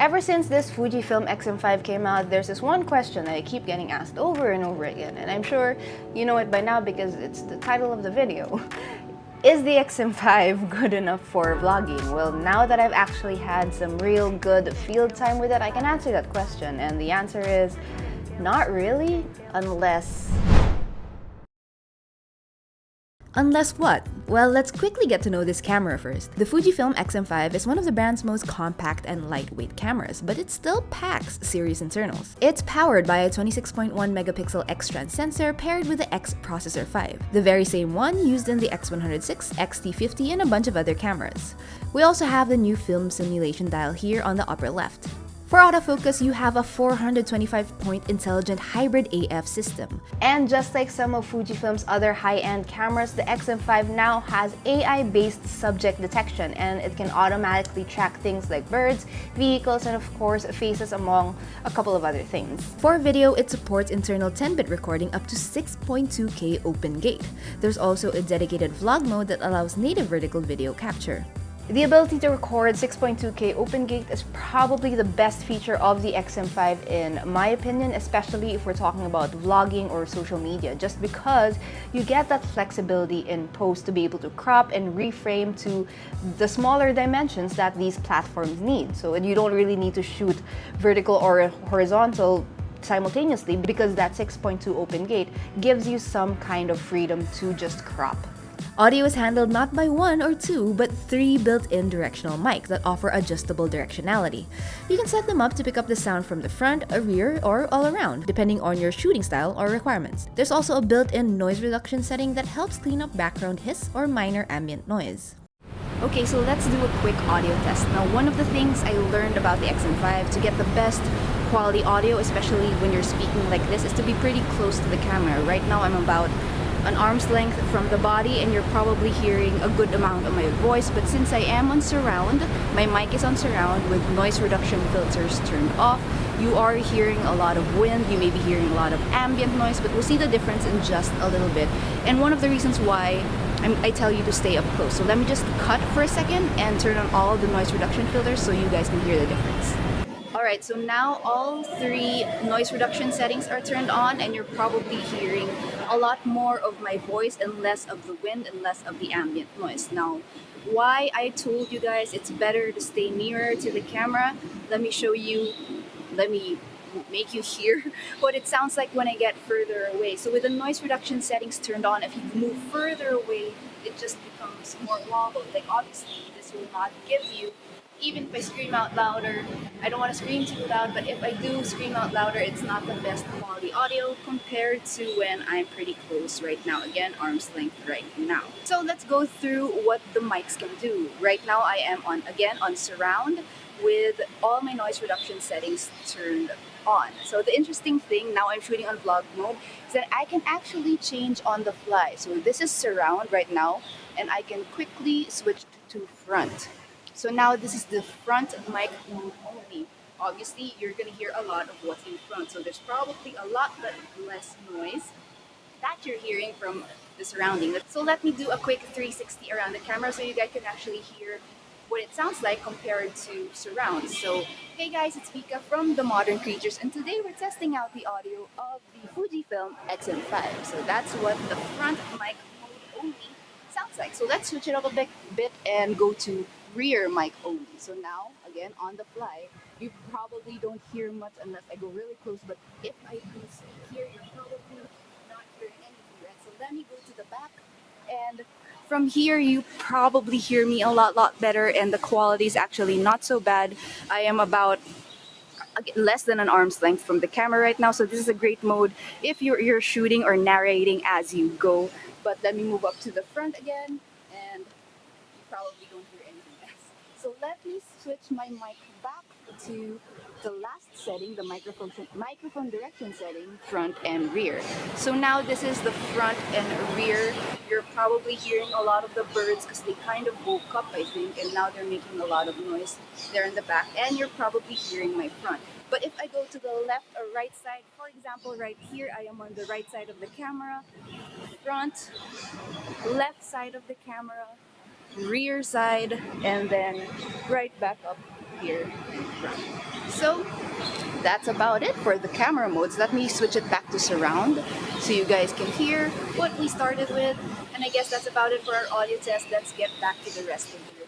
Ever since this Fujifilm X-M5 came out, there's this one question that I keep getting asked over and over again, and I'm sure you know it by now because it's the title of the video. Is the X-M5 good enough for vlogging? Well, now that I've actually had some real good field time with it, I can answer that question, and the answer is not really, unless... Unless what? Well, let's quickly get to know this camera first. The Fujifilm X-M5 is one of the brand's most compact and lightweight cameras, but it still packs serious internals. It's powered by a 26.1 megapixel X-Trans sensor paired with the X Processor 5, the very same one used in the X106, X-T50, and a bunch of other cameras. We also have the new film simulation dial here on the upper left. For autofocus, you have a 425-point intelligent hybrid AF system. And just like some of Fujifilm's other high-end cameras, the X-M5 now has AI-based subject detection, and it can automatically track things like birds, vehicles, and of course faces, among a couple of other things. For video, it supports internal 10-bit recording up to 6.2K open gate. There's also a dedicated vlog mode that allows native vertical video capture. The ability to record 6.2K open gate is probably the best feature of the X-M5 in my opinion, especially if we're talking about vlogging or social media, just because you get that flexibility in post to be able to crop and reframe to the smaller dimensions that these platforms need. So you don't really need to shoot vertical or horizontal simultaneously because that 6.2 open gate gives you some kind of freedom to just crop. Audio is handled not by one or two, but 3 built-in directional mics that offer adjustable directionality. You can set them up to pick up the sound from the front, rear, or all around, depending on your shooting style or requirements. There's also a built-in noise reduction setting that helps clean up background hiss or minor ambient noise. Okay, so let's do a quick audio test. Now, one of the things I learned about the X-M5 to get the best quality audio, especially when you're speaking like this, is to be pretty close to the camera. Right now, I'm about an arm's length from the body and you're probably hearing a good amount of my voice, but since I am on surround, my mic is on surround with noise reduction filters turned off, you are hearing a lot of wind, you may be hearing a lot of ambient noise, but we'll see the difference in just a little bit. And one of the reasons why I tell you to stay up close. So let me just cut for a second and turn on all the noise reduction filters so you guys can hear the difference. Alright, so now all 3 noise reduction settings are turned on and you're probably hearing a lot more of my voice and less of the wind and less of the ambient noise. Now, why I told you guys it's better to stay nearer to the camera, let me show you, let me make you hear what it sounds like when I get further away. So with the noise reduction settings turned on, if you move further away, it just becomes more wobbled. Like obviously, this will not give you, even if I scream out louder, I don't want to scream too loud, but if I do scream out louder, it's not the best quality audio compared to when I'm pretty close right now. Again, arm's length right now. So let's go through what the mics can do. Right now I am on surround with all my noise reduction settings turned on. So the interesting thing, now I'm shooting on vlog mode, is that I can actually change on the fly. So this is surround right now, and I can quickly switch to front. So now this is the front mic mode only. Obviously, you're going to hear a lot of what's in front. So there's probably a lot less noise that you're hearing from the surrounding. So let me do a quick 360 around the camera so you guys can actually hear what it sounds like compared to surround. So, hey guys, it's Vika from The Modern Creatures, and today we're testing out the audio of the Fujifilm X-M5. So that's what the front mic mode only sounds like. So let's switch it up a bit and go to rear mic only. So now, again, on the fly, you probably don't hear much unless I go really close, but if I do speak here, you're probably not hearing anything, right? So let me go to the back, and from here, you probably hear me a lot better, and the quality is actually not so bad. I am about less than an arm's length from the camera right now, so this is a great mode if you're shooting or narrating as you go. But let me move up to the front again, and you probably don't hear anything else. So let me switch my mic back to the last setting, the microphone direction setting, front and rear. So now this is the front and rear. You're probably hearing a lot of the birds because they kind of woke up, I think, and now they're making a lot of noise there in the back, and you're probably hearing my front. But if I go to the left or right side, for example, right here, I am on the right side of the camera, front, left side of the camera, rear side, and then right back up here in front. So that's about it for the camera modes. Let me switch it back to surround so you guys can hear what we started with. And I guess that's about it for our audio test. Let's get back to the rest of the review.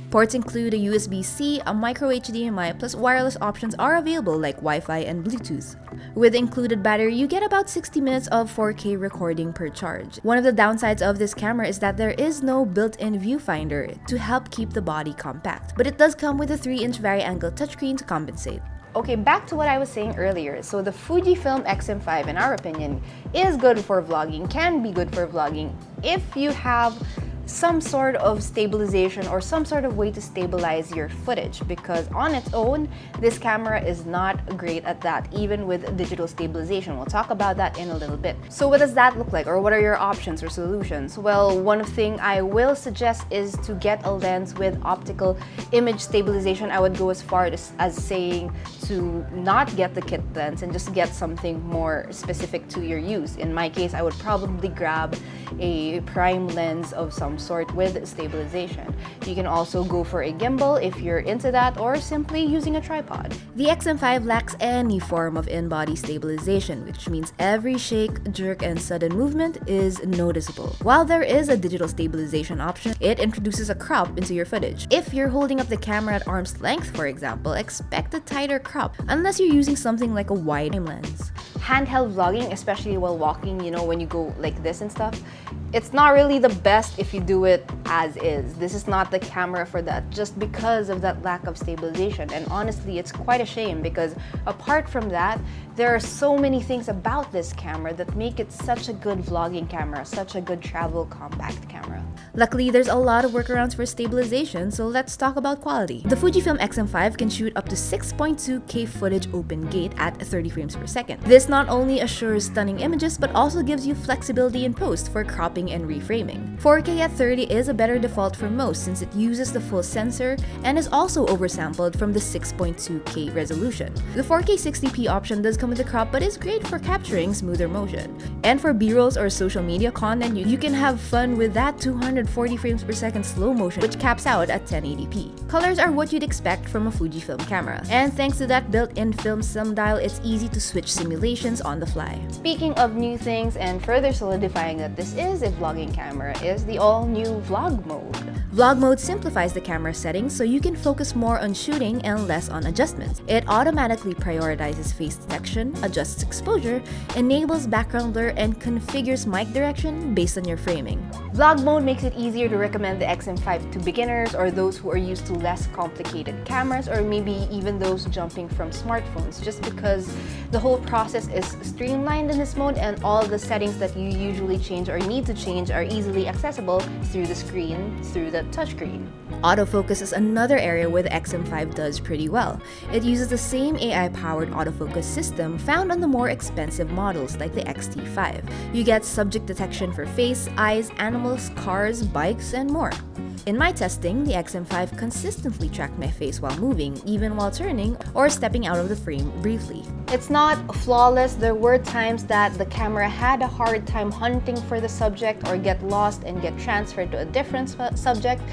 Ports include a USB-C, a micro HDMI, plus wireless options are available like Wi-Fi and Bluetooth. With included battery, you get about 60 minutes of 4K recording per charge. One of the downsides of this camera is that there is no built-in viewfinder to help keep the body compact, but it does come with a 3-inch vari-angle touchscreen to compensate. Okay, back to what I was saying earlier. So the Fujifilm X-M5, in our opinion, is good for vlogging, can be good for vlogging if you have some sort of stabilization or some sort of way to stabilize your footage, because on its own, this camera is not great at that, even with digital stabilization. We'll talk about that in a little bit. So what does that look like, or what are your options or solutions? Well, one thing I will suggest is to get a lens with optical image stabilization. I would go as far as saying to not get the kit lens and just get something more specific to your use. In my case, I would probably grab a prime lens of some sort with stabilization. You can also go for a gimbal if you're into that, or simply using a tripod. The X-M5 lacks any form of in-body stabilization, which means every shake, jerk, and sudden movement is noticeable. While there is a digital stabilization option, it introduces a crop into your footage. If you're holding up the camera at arm's length, for example, expect a tighter crop, unless you're using something like a wide lens. Handheld vlogging, especially while walking, you know, when you go like this and stuff, it's not really the best if you do it as is. This is not the camera for that, just because of that lack of stabilization. And honestly, it's quite a shame, because apart from that, there are so many things about this camera that make it such a good vlogging camera, such a good travel compact camera. Luckily, there's a lot of workarounds for stabilization, so let's talk about quality. The Fujifilm X-M5 can shoot up to 6.2K footage open gate at 30 frames per second. This not only assures stunning images, but also gives you flexibility in post for cropping and reframing. 4K at 30 is a better default for most, since it uses the full sensor and is also oversampled from the 6.2K resolution. The 4K 60p option does come with a crop, but is great for capturing smoother motion. And for B-rolls or social media content, you can have fun with that 240 frames per second slow motion, which caps out at 1080p. Colors are what you'd expect from a Fujifilm camera, and thanks to that built-in film sim dial, it's easy to switch simulations on the fly. Speaking of new things and further solidifying that this is a vlogging camera, is the all-new vlog mode. Vlog mode simplifies the camera settings so you can focus more on shooting and less on adjustments. It automatically prioritizes face detection, adjusts exposure, enables background blur, and configures mic direction based on your framing. Vlog mode makes it easier to recommend the X-M5 to beginners, or those who are used to less complicated cameras, or maybe even those jumping from smartphones, just because the whole process is streamlined in this mode, and all the settings that you usually change or need to change are easily accessible through the screen, through the touchscreen. Autofocus is another area where the X-M5 does pretty well. It uses the same AI-powered autofocus system found on the more expensive models like the X-T5. You get subject detection for face, eyes, animals, cars, bikes, and more. In my testing, the X-M5 consistently tracked my face while moving, even while turning or stepping out of the frame briefly. It's not flawless. There were times that the camera had a hard time hunting for the subject, or get lost and get transferred to a different subject,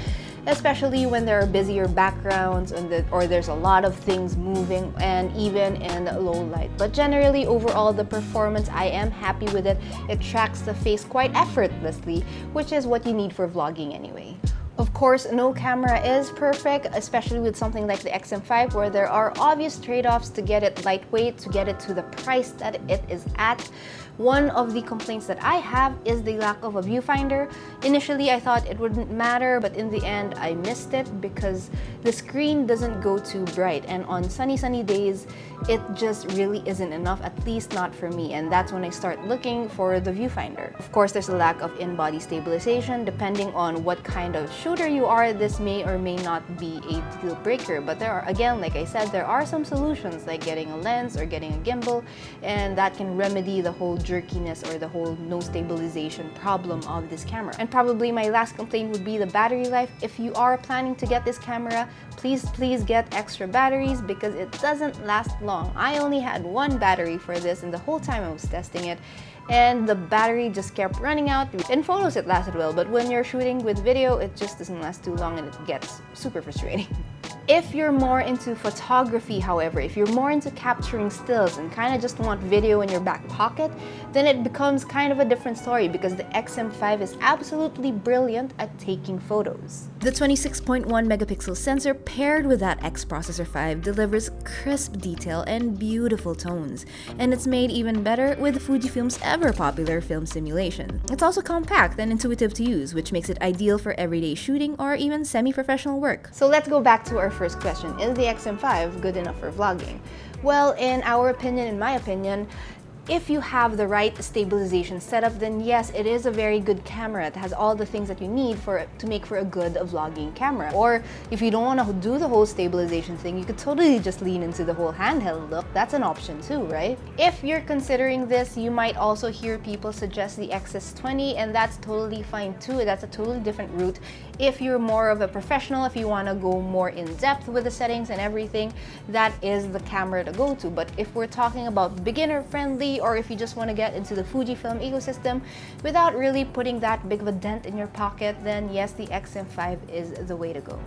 especially when there are busier backgrounds or there's a lot of things moving, and even in low light. But generally, overall, the performance, I am happy with it. It tracks the face quite effortlessly, which is what you need for vlogging anyway. Of course, no camera is perfect, especially with something like the X-M5, where there are obvious trade-offs to get it lightweight, to get it to the price that it is at. One of the complaints that I have is the lack of a viewfinder. Initially, I thought it wouldn't matter, but in the end, I missed it because the screen doesn't go too bright, and on sunny days, it just really isn't enough, at least not for me, and that's when I start looking for the viewfinder. Of course, there's a lack of in-body stabilization. Depending on what kind of shooter you are, this may or may not be a deal breaker, but there are, again, like I said, there are some solutions like getting a lens or getting a gimbal, and that can remedy the whole jerkiness or the whole no stabilization problem of this camera. And probably my last complaint would be the battery life. If you are planning to get this camera, please get extra batteries because it doesn't last long. I only had one battery for this, and the whole time I was testing it, and the battery just kept running out. In photos it lasted well, but when you're shooting with video, it just doesn't last too long and it gets super frustrating. If you're more into photography, however, if you're more into capturing stills and kind of just want video in your back pocket, then it becomes kind of a different story because the X-M5 is absolutely brilliant at taking photos. The 26.1 megapixel sensor paired with that X Processor 5 delivers crisp detail and beautiful tones, and it's made even better with Fujifilm's ever-popular film simulation. It's also compact and intuitive to use, which makes it ideal for everyday shooting or even semi-professional work. So let's go back to our first question. Is the X-M5 good enough for vlogging? Well, in my opinion, if you have the right stabilization setup, then yes, it is a very good camera. It has all the things that you need to make for a good vlogging camera. Or if you don't want to do the whole stabilization thing, you could totally just lean into the whole handheld look. That's an option too, right? If you're considering this, you might also hear people suggest the XS20, and that's totally fine too. That's a totally different route. If you're more of a professional, if you want to go more in depth with the settings and everything, that is the camera to go to. But if we're talking about beginner friendly, or if you just want to get into the Fujifilm ecosystem without really putting that big of a dent in your pocket, then yes, the X-M5 is the way to go.